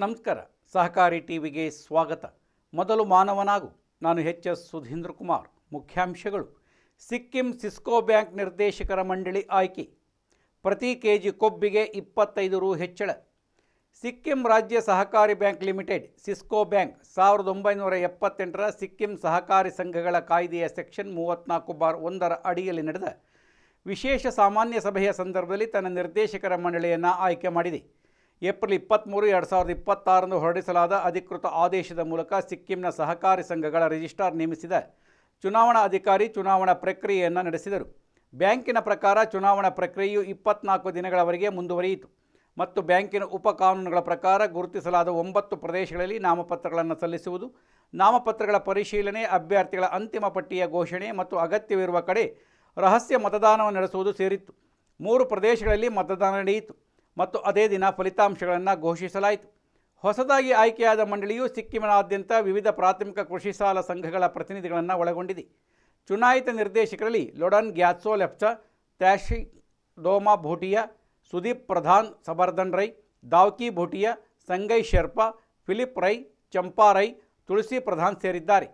ನಮಸ್ಕಾರ. ಸಹಕಾರಿ ಟಿವಿಗೆ ಸ್ವಾಗತ. ಮೊದಲು ಮಾನವನಾಗು. ನಾನು ಎಚ್.ಎಸ್. ಸುಧೀಂದ್ರ ಕುಮಾರ್. ಮುಖ್ಯಾಂಶಗಳು. ಸಿಕ್ಕಿಂ ಸಿಸ್ಕೋ ಬ್ಯಾಂಕ್ ನಿರ್ದೇಶಕರ ಮಂಡಳಿ ಆಯ್ಕೆ. ಪ್ರತಿ ಕೆಜಿ ಕೊಬ್ಬಿಗೆ 25 ರು ಹೆಚ್ಚಳ. ಸಿಕ್ಕಿಂ ರಾಜ್ಯ ಸಹಕಾರಿ ಬ್ಯಾಂಕ್ ಲಿಮಿಟೆಡ್ ಸಿಸ್ಕೋ ಬ್ಯಾಂಕ್ 1978ರ ಸಿಕ್ಕಿಂ ಸಹಕಾರಿ ಸಂಘಗಳ ಕಾಯ್ದೆಯ ಸೆಕ್ಷನ್ 34(1) ಅಡಿಯಲ್ಲಿ ನಡೆದ ವಿಶೇಷ ಸಾಮಾನ್ಯ ಸಭೆಯ ಸಂದರ್ಭದಲ್ಲಿ ತನ್ನ ನಿರ್ದೇಶಕರ ಮಂಡಳಿಯನ್ನು ಆಯ್ಕೆ ಮಾಡಿದೆ. ಏಪ್ರಿಲ್ 23, 2026ರಂದು ಹೊರಡಿಸಲಾದ ಅಧಿಕೃತ ಆದೇಶದ ಮೂಲಕ ಸಿಕ್ಕಿಂನ ಸಹಕಾರಿ ಸಂಘಗಳ ರಿಜಿಸ್ಟ್ರಾರ್ ನೇಮಿಸಿದ ಚುನಾವಣಾ ಅಧಿಕಾರಿ ಚುನಾವಣಾ ಪ್ರಕ್ರಿಯೆಯನ್ನು ನಡೆಸಿದರು. ಬ್ಯಾಂಕಿನ ಪ್ರಕಾರ ಚುನಾವಣಾ ಪ್ರಕ್ರಿಯೆಯು 24 ದಿನಗಳವರೆಗೆ ಮುಂದುವರಿಯಿತು ಮತ್ತು ಬ್ಯಾಂಕಿನ ಉಪಕಾನೂನುಗಳ ಪ್ರಕಾರ ಗುರುತಿಸಲಾದ 9 ಪ್ರದೇಶಗಳಲ್ಲಿ ನಾಮಪತ್ರಗಳನ್ನು ಸಲ್ಲಿಸುವುದು, ನಾಮಪತ್ರಗಳ ಪರಿಶೀಲನೆ, ಅಭ್ಯರ್ಥಿಗಳ ಅಂತಿಮ ಪಟ್ಟಿಯ ಘೋಷಣೆ ಮತ್ತು ಅಗತ್ಯವಿರುವ ಕಡೆ ರಹಸ್ಯ ಮತದಾನವನ್ನು ನಡೆಸುವುದು ಸೇರಿತ್ತು. 3 ಪ್ರದೇಶಗಳಲ್ಲಿ ಮತದಾನ ನಡೆಯಿತು ಮತ್ತು ಅದೇ ದಿನ ಫಲಿತಾಂಶಗಳನ್ನು ಘೋಷಿಸಲಾಯಿತು. ಹೊಸದಾಗಿ ಆಯ್ಕೆಯಾದ ಮಂಡಳಿಯು ಸಿಕ್ಕಿಮಿನಾದ್ಯಂತ ವಿವಿಧ ಪ್ರಾಥಮಿಕ ಕೃಷಿ ಸಾಲ ಸಂಘಗಳ ಪ್ರತಿನಿಧಿಗಳನ್ನು ಒಳಗೊಂಡಿದೆ. ಚುನಾಯಿತ ನಿರ್ದೇಶಕರಲ್ಲಿ ಲೊಡನ್ ಗ್ಯಾತ್ಸೋ ಲೆಪ್ಚಾ, ತ್ಯಾಶಿ ಡೋಮಾ ಭೂಟಿಯಾ, ಸುದೀಪ್ ಪ್ರಧಾನ್ ಸಬರ್ದನ್ ರೈ, ದಾವ್ಕಿ ಭೂಟಿಯಾ, ಸಂಗೈ ಶೆರ್ಪಾ, ಫಿಲಿಪ್ ರೈ, ಚಂಪಾ ರೈ, ತುಳಸಿ ಪ್ರಧಾನ್ ಸೇರಿದ್ದಾರೆ.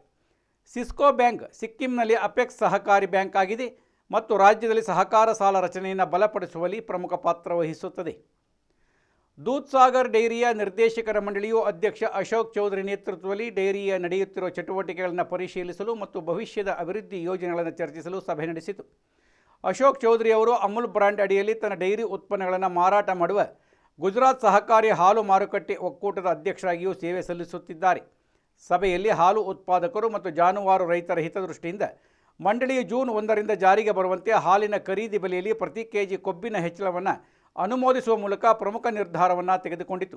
ಸಿಸ್ಕೋ ಬ್ಯಾಂಕ್ ಸಿಕ್ಕಿಂನಲ್ಲಿ ಅಪೆಕ್ಸ್ ಸಹಕಾರಿ ಬ್ಯಾಂಕ್ ಆಗಿದೆ ಮತ್ತು ರಾಜ್ಯದಲ್ಲಿ ಸಹಕಾರ ಸಾಲ ರಚನೆಯನ್ನು ಬಲಪಡಿಸುವಲ್ಲಿ ಪ್ರಮುಖ ಪಾತ್ರ ವಹಿಸುತ್ತದೆ. ದೂಧ್ಸಾಗರ್ ಡೈರಿಯ ನಿರ್ದೇಶಕರ ಮಂಡಳಿಯು ಅಧ್ಯಕ್ಷ ಅಶೋಕ್ ಚೌಧರಿ ನೇತೃತ್ವದಲ್ಲಿ ಡೈರಿಯ ನಡೆಯುತ್ತಿರುವ ಚಟುವಟಿಕೆಗಳನ್ನು ಪರಿಶೀಲಿಸಲು ಮತ್ತು ಭವಿಷ್ಯದ ಅಭಿವೃದ್ಧಿ ಯೋಜನೆಗಳನ್ನು ಚರ್ಚಿಸಲು ಸಭೆ ನಡೆಸಿತು. ಅಶೋಕ್ ಚೌಧರಿ ಅವರು ಅಮೂಲ್ ಬ್ರ್ಯಾಂಡ್ ಅಡಿಯಲ್ಲಿ ತನ್ನ ಡೈರಿ ಉತ್ಪನ್ನಗಳನ್ನು ಮಾರಾಟ ಮಾಡುವ ಗುಜರಾತ್ ಸಹಕಾರಿ ಹಾಲು ಮಾರುಕಟ್ಟೆ ಒಕ್ಕೂಟದ ಅಧ್ಯಕ್ಷರಾಗಿಯೂ ಸೇವೆ ಸಲ್ಲಿಸುತ್ತಿದ್ದಾರೆ. ಸಭೆಯಲ್ಲಿ ಹಾಲು ಉತ್ಪಾದಕರು ಮತ್ತು ಜಾನುವಾರು ರೈತರ ಹಿತದೃಷ್ಟಿಯಿಂದ ಮಂಡಳಿಯು ಜೂನ್ 1ರಿಂದ ಜಾರಿಗೆ ಬರುವಂತೆ ಹಾಲಿನ ಖರೀದಿ ಬೆಲೆಯಲ್ಲಿ ಪ್ರತಿ ಕೆಜಿ ಕೊಬ್ಬಿನ ಹೆಚ್ಚಳವನ್ನು ಅನುಮೋದಿಸುವ ಮೂಲಕ ಪ್ರಮುಖ ನಿರ್ಧಾರವನ್ನು ತೆಗೆದುಕೊಂಡಿತು.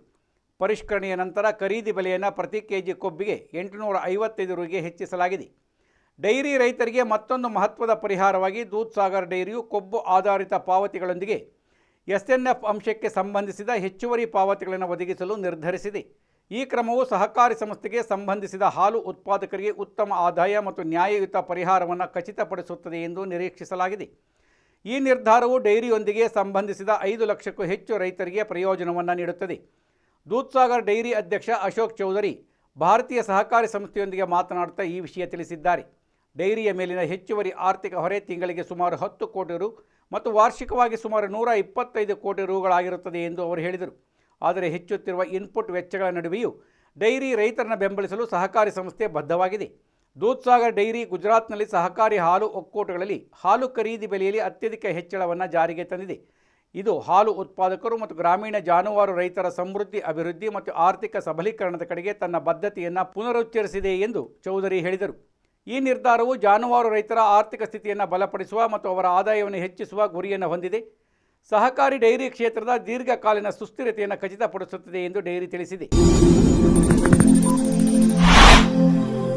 ಪರಿಷ್ಕರಣೆಯ ನಂತರ ಖರೀದಿ ಬೆಲೆಯನ್ನು ಪ್ರತಿ ಕೆಜಿ ಕೊಬ್ಬಿಗೆ 855 ರುಗೆ ಹೆಚ್ಚಿಸಲಾಗಿದೆ. ಡೈರಿ ರೈತರಿಗೆ ಮತ್ತೊಂದು ಮಹತ್ವದ ಪರಿಹಾರವಾಗಿ ದೂಧ್ಸಾಗರ್ ಡೈರಿಯು ಕೊಬ್ಬು ಆಧಾರಿತ ಪಾವತಿಗಳೊಂದಿಗೆ SNF ಅಂಶಕ್ಕೆ ಸಂಬಂಧಿಸಿದ ಹೆಚ್ಚುವರಿ ಪಾವತಿಗಳನ್ನು ಒದಗಿಸಲು ನಿರ್ಧರಿಸಿದೆ. ಈ ಕ್ರಮವು ಸಹಕಾರಿ ಸಂಸ್ಥೆಗೆ ಸಂಬಂಧಿಸಿದ ಹಾಲು ಉತ್ಪಾದಕರಿಗೆ ಉತ್ತಮ ಆದಾಯ ಮತ್ತು ನ್ಯಾಯಯುತ ಪರಿಹಾರವನ್ನು ಖಚಿತಪಡಿಸುತ್ತದೆ ಎಂದು ನಿರೀಕ್ಷಿಸಲಾಗಿದೆ. ಈ ನಿರ್ಧಾರವು ಡೈರಿಯೊಂದಿಗೆ ಸಂಬಂಧಿಸಿದ 5 ಲಕ್ಷಕ್ಕೂ ಹೆಚ್ಚು ರೈತರಿಗೆ ಪ್ರಯೋಜನವನ್ನು ನೀಡುತ್ತದೆ. ದೂಧ್ಸಾಗರ್ ಡೈರಿ ಅಧ್ಯಕ್ಷ ಅಶೋಕ್ ಚೌಧರಿ ಭಾರತೀಯ ಸಹಕಾರಿ ಸಂಸ್ಥೆಯೊಂದಿಗೆ ಮಾತನಾಡುತ್ತಾ ಈ ವಿಷಯ ತಿಳಿಸಿದ್ದಾರೆ. ಡೈರಿಯ ಮೇಲಿನ ಹೆಚ್ಚುವರಿ ಆರ್ಥಿಕ ಹೊರೆ ತಿಂಗಳಿಗೆ ಸುಮಾರು 10 ಕೋಟಿ ರು ಮತ್ತು ವಾರ್ಷಿಕವಾಗಿ ಸುಮಾರು 125 ಕೋಟಿ ರುಗಳಾಗಿರುತ್ತದೆ ಎಂದು ಅವರು ಹೇಳಿದರು. ಆದರೆ ಹೆಚ್ಚುತ್ತಿರುವ ಇನ್ಪುಟ್ ವೆಚ್ಚಗಳ ನಡುವೆಯೂ ಡೈರಿ ರೈತರನ್ನು ಬೆಂಬಲಿಸಲು ಸಹಕಾರಿ ಸಂಸ್ಥೆ ಬದ್ಧವಾಗಿದೆ. ದೂಧ್ಸಾಗರ್ ಡೈರಿ ಗುಜರಾತ್ನಲ್ಲಿ ಸಹಕಾರಿ ಹಾಲು ಒಕ್ಕೂಟಗಳಲ್ಲಿ ಹಾಲು ಖರೀದಿ ಬೆಲೆಯಲ್ಲಿ ಅತ್ಯಧಿಕ ಹೆಚ್ಚಳವನ್ನು ಜಾರಿಗೆ ತಂದಿದೆ. ಇದು ಹಾಲು ಉತ್ಪಾದಕರು ಮತ್ತು ಗ್ರಾಮೀಣ ಜಾನುವಾರು ರೈತರ ಸಮೃದ್ಧಿ, ಅಭಿವೃದ್ಧಿ ಮತ್ತು ಆರ್ಥಿಕ ಸಬಲೀಕರಣದ ಕಡೆಗೆ ತನ್ನ ಬದ್ಧತೆಯನ್ನು ಪುನರುಚ್ಚರಿಸಿದೆ ಎಂದು ಚೌಧರಿ ಹೇಳಿದರು. ಈ ನಿರ್ಧಾರವು ಜಾನುವಾರು ರೈತರ ಆರ್ಥಿಕ ಸ್ಥಿತಿಯನ್ನು ಬಲಪಡಿಸುವ ಮತ್ತು ಅವರ ಆದಾಯವನ್ನು ಹೆಚ್ಚಿಸುವ ಗುರಿಯನ್ನು ಹೊಂದಿದೆ. ಸಹಕಾರಿ ಡೈರಿ ಕ್ಷೇತ್ರದ ದೀರ್ಘಕಾಲೀನ ಸುಸ್ಥಿರತೆಯನ್ನು ಖಚಿತಪಡಿಸುತ್ತದೆ ಎಂದು ಡೈರಿ ತಿಳಿಸಿದೆ.